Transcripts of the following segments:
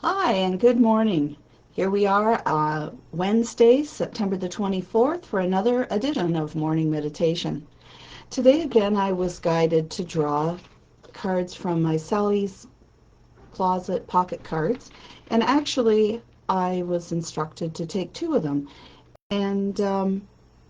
Hi, and good morning. Here we are, Wednesday, September the 24th, for another edition of Morning Meditation. Today, again, I was guided to draw cards from my Sally's Closet pocket cards, and actually, I was instructed to take two of them, and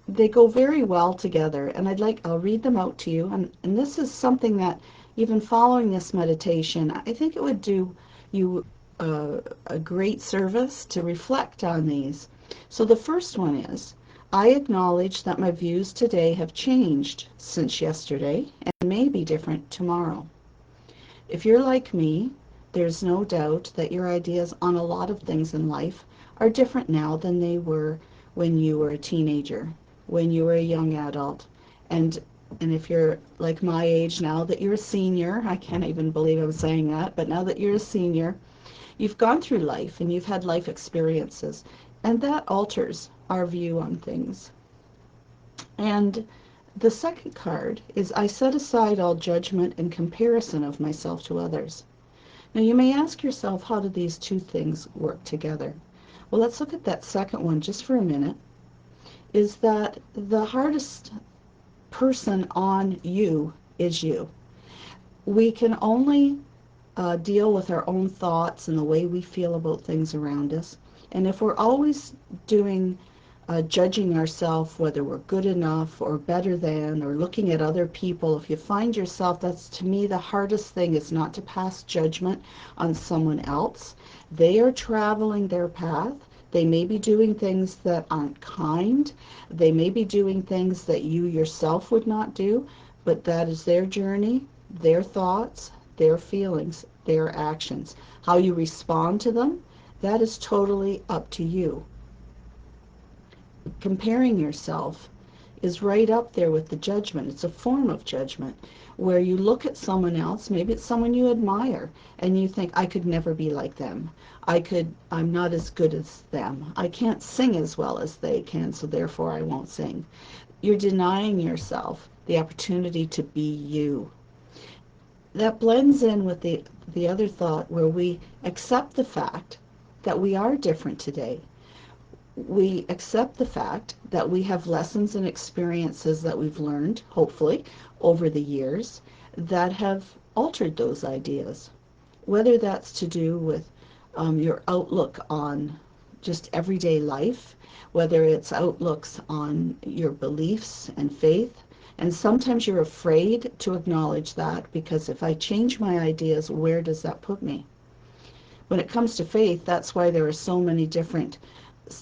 they go very well together. And I'll read them out to you. And this is something that, even following this meditation, I think it would do you a great service to reflect on these. So the first one is, I acknowledge that my views today have changed since yesterday and may be different tomorrow. If you're like me, there's no doubt that your ideas on a lot of things in life are different now than they were when you were a teenager, when you were a young adult. And and if you're like my age now that you're a senior, I can't even believe I'm saying that, but now that you're a senior, you've gone through life and you've had life experiences, and that alters our view on things. And the second card is, I set aside all judgment and comparison of myself to others. Now you may ask yourself, how do these two things work together? Well, let's look at that second one just for a minute. Is that the hardest person on you is you. We can only deal with our own thoughts and the way we feel about things around us. And if we're always doing judging ourselves, whether we're good enough or better than, or looking at other people, if you find yourself, that's, to me, the hardest thing, is not to pass judgment on someone else. They are traveling their path. They may be doing things that aren't kind. They may be doing things that you yourself would not do, but that is their journey, their thoughts, their feelings, their actions. How you respond to them, that is totally up to you. Comparing yourself is right up there with the judgment. It's a form of judgment where you look at someone else, maybe it's someone you admire, and you think, I could never be like them. I'm not as good as them. I can't sing as well as they can, so therefore I won't sing. You're denying yourself the opportunity to be you. That blends in with the other thought where we accept the fact that we are different today. We accept the fact that we have lessons and experiences that we've learned, hopefully, over the years that have altered those ideas. Whether that's to do with your outlook on just everyday life, whether it's outlooks on your beliefs and faith. And sometimes you're afraid to acknowledge that, because if I change my ideas, where does that put me? When it comes to faith, that's why there are so many different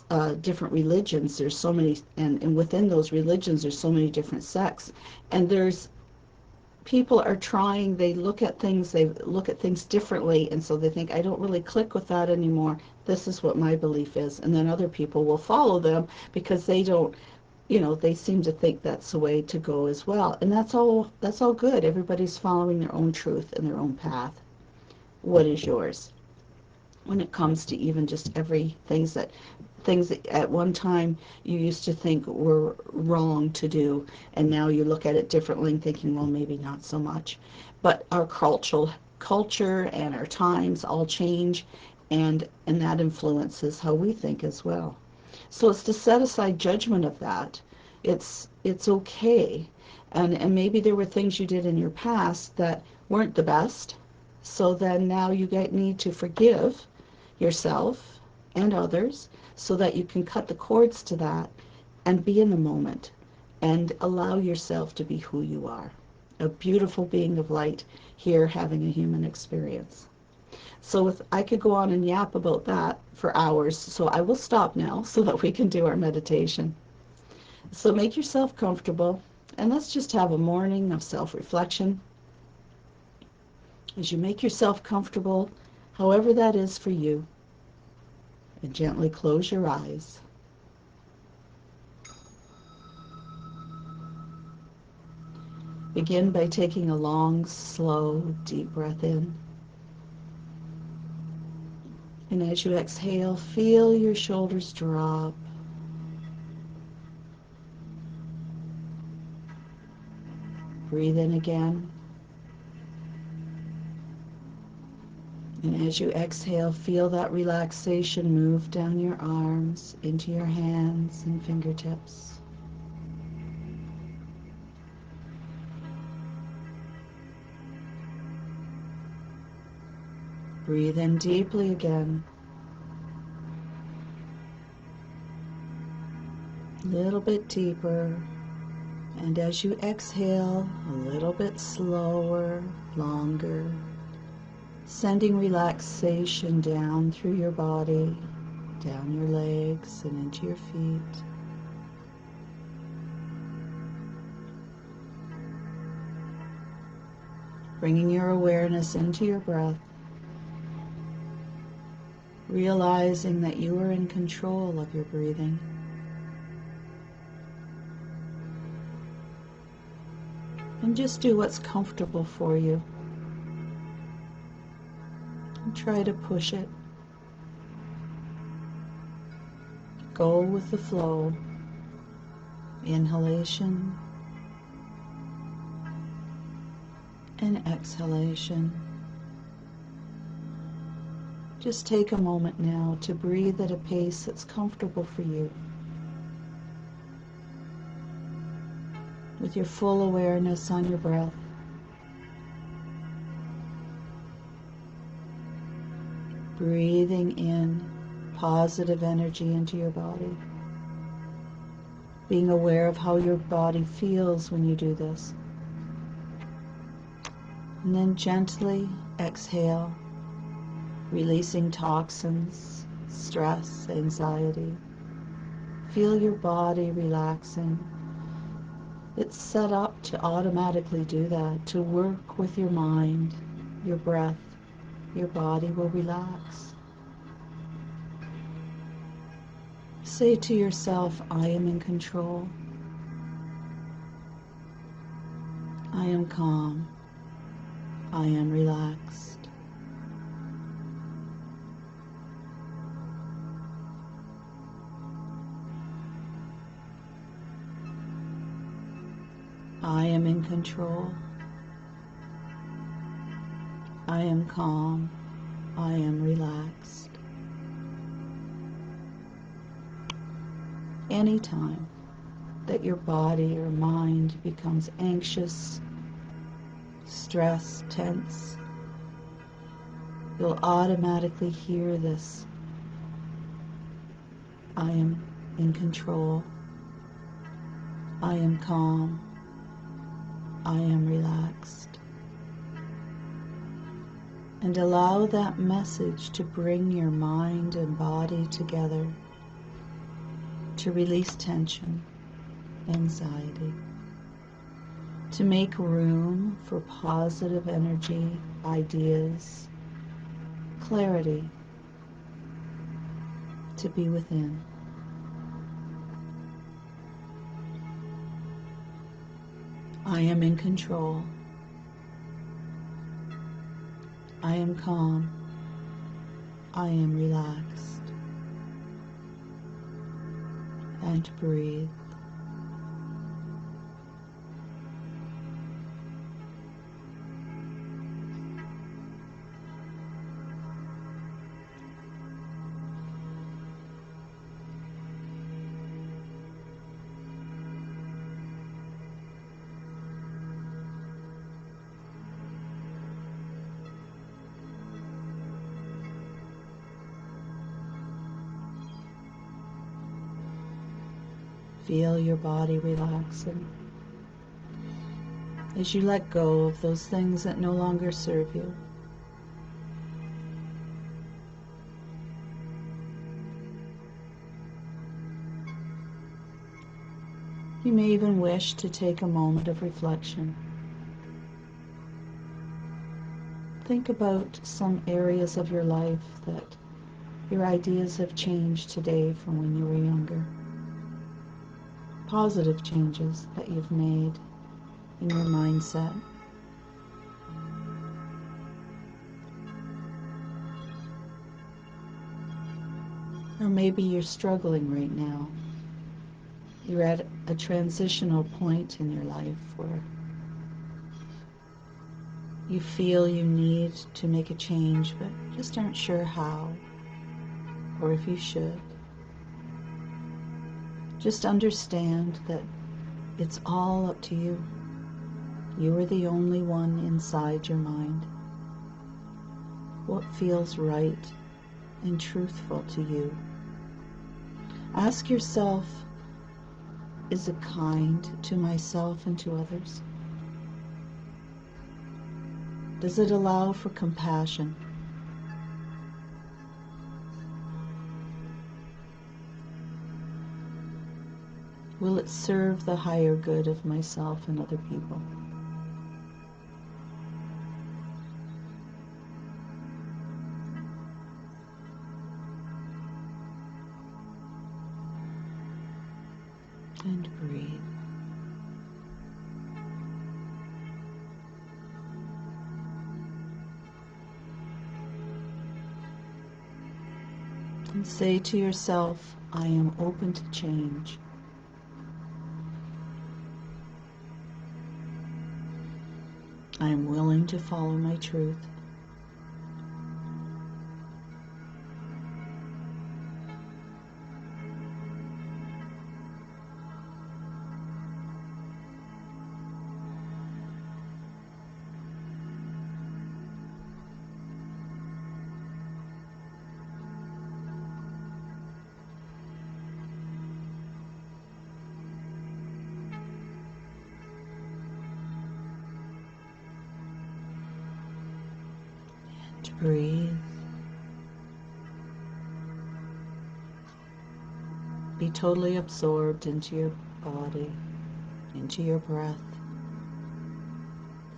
religions. There's so many, and within those religions there's so many different sects, and there's people are trying, they look at things differently, and so they think, I don't really click with that anymore, this is what my belief is. And then other people will follow them because they don't, they seem to think that's the way to go as well. And that's all good. Everybody's following their own truth and their own path. What is yours? When it comes to even just things that at one time you used to think were wrong to do, and now you look at it differently and thinking, well, maybe not so much. But our culture and our times all change, and that influences how we think as well. So it's to set aside judgment of that. It's okay. And maybe there were things you did in your past that weren't the best. So then now you need to forgive yourself and others so that you can cut the cords to that and be in the moment and allow yourself to be who you are. A beautiful being of light here having a human experience. So I could go on and yap about that for hours, so I will stop now so that we can do our meditation. So make yourself comfortable, and let's just have a morning of self-reflection. As you make yourself comfortable, however that is for you, and gently close your eyes. Begin by taking a long, slow, deep breath in. And as you exhale, feel your shoulders drop. Breathe in again. And as you exhale, feel that relaxation move down your arms, into your hands and fingertips. Breathe in deeply again. A little bit deeper. And as you exhale, a little bit slower, longer, sending relaxation down through your body, down your legs and into your feet. Bringing your awareness into your breath, realizing that you are in control of your breathing. And just do what's comfortable for you. And try to push it. Go with the flow. Inhalation and exhalation. Just take a moment now to breathe at a pace that's comfortable for you, with your full awareness on your breath. Breathing in positive energy into your body. Being aware of how your body feels when you do this. And then gently exhale, releasing toxins, stress, anxiety. Feel your body relaxing. It's set up to automatically do that, to work with your mind, your breath. Your body will relax. Say to yourself, I am in control. I am calm. I am relaxed. I am in control. I am calm. I am relaxed. Anytime that your body or mind becomes anxious, stressed, tense, you'll automatically hear this. I am in control. I am calm. I am relaxed. And allow that message to bring your mind and body together, to release tension, anxiety, to make room for positive energy, ideas, clarity to be within. I am in control. I am calm. I am relaxed. And breathe. Feel your body relaxing as you let go of those things that no longer serve you. You may even wish to take a moment of reflection. Think about some areas of your life that your ideas have changed today from when you were younger. Positive changes that you've made in your mindset. Or maybe you're struggling right now. You're at a transitional point in your life where you feel you need to make a change, but just aren't sure how or if you should. Just understand that it's all up to you. You are the only one inside your mind. What feels right and truthful to you? Ask yourself, is it kind to myself and to others? Does it allow for compassion? Will it serve the higher good of myself and other people? And breathe. And say to yourself, I am open to change. I am willing to follow my truth. And breathe. Be totally absorbed into your body, into your breath,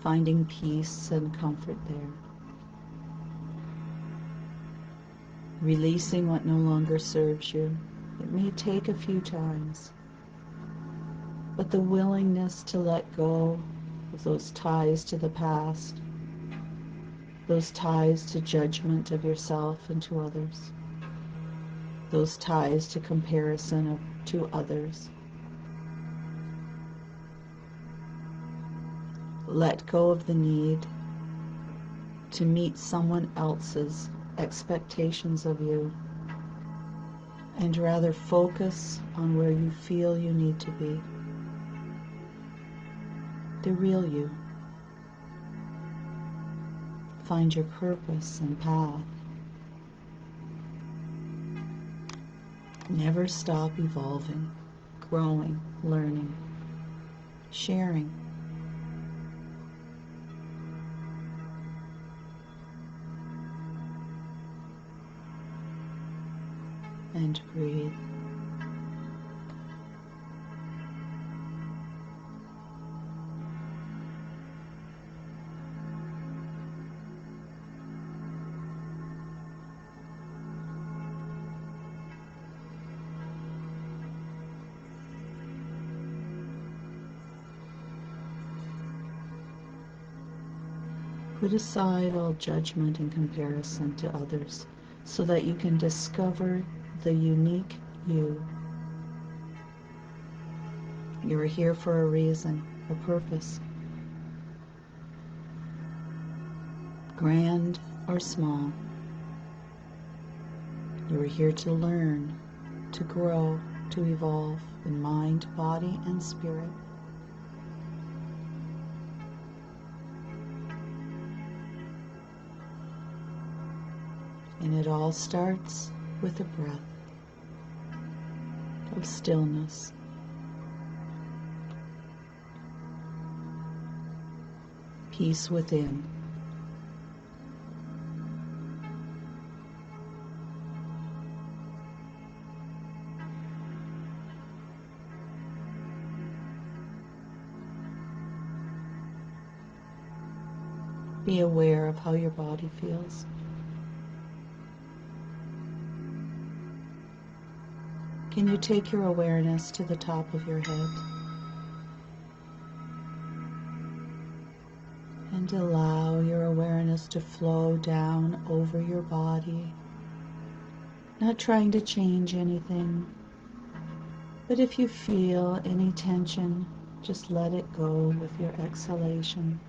finding peace and comfort there. Releasing what no longer serves you. It may take a few times, but the willingness to let go of those ties to the past, those ties to judgment of yourself and to others, those ties to comparison to others. Let go of the need to meet someone else's expectations of you, and rather focus on where you feel you need to be. The real you. Find your purpose and path. Never stop evolving, growing, learning, sharing. And breathe. Put aside all judgment and comparison to others so that you can discover the unique you. You are here for a reason, a purpose. Grand or small. You are here to learn, to grow, to evolve in mind, body, and spirit. And it all starts with a breath of stillness. Peace within. Be aware of how your body feels. Can you take your awareness to the top of your head and allow your awareness to flow down over your body, not trying to change anything, but if you feel any tension, just let it go with your exhalation.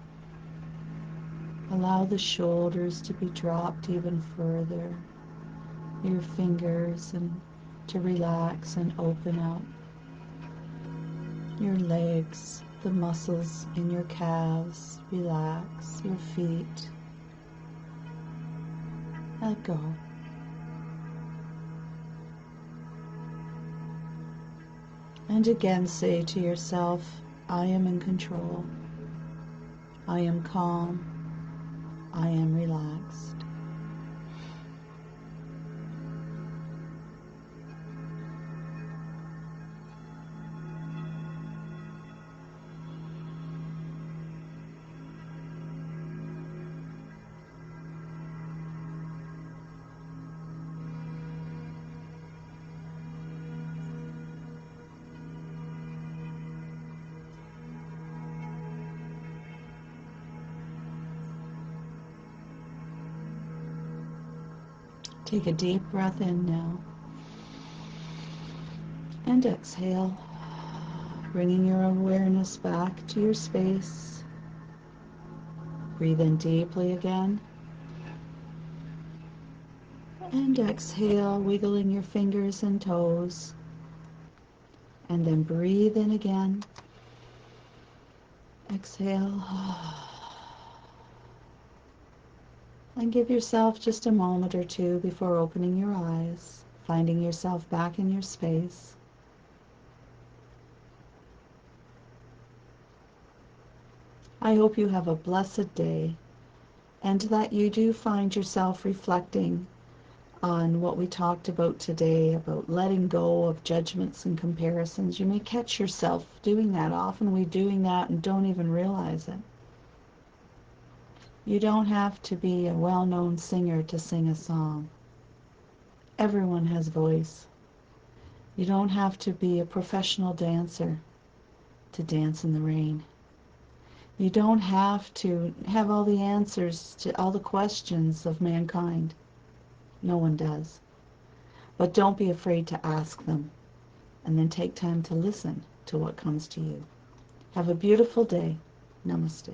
Allow the shoulders to be dropped even further, your fingers and to relax and open up. Your legs, the muscles in your calves, relax. Your feet, let go. And again say to yourself, I am in control. I am calm. I am relaxed. Take a deep breath in now. And exhale, bringing your awareness back to your space. Breathe in deeply again. And exhale, wiggling your fingers and toes. And then breathe in again. Exhale. And give yourself just a moment or two before opening your eyes, finding yourself back in your space. I hope you have a blessed day and that you do find yourself reflecting on what we talked about today, about letting go of judgments and comparisons. You may catch yourself doing that. Often we're doing that and don't even realize it. You don't have to be a well-known singer to sing a song. Everyone has voice. You don't have to be a professional dancer to dance in the rain. You don't have to have all the answers to all the questions of mankind. No one does. But don't be afraid to ask them, and then take time to listen to what comes to you. Have a beautiful day. Namaste.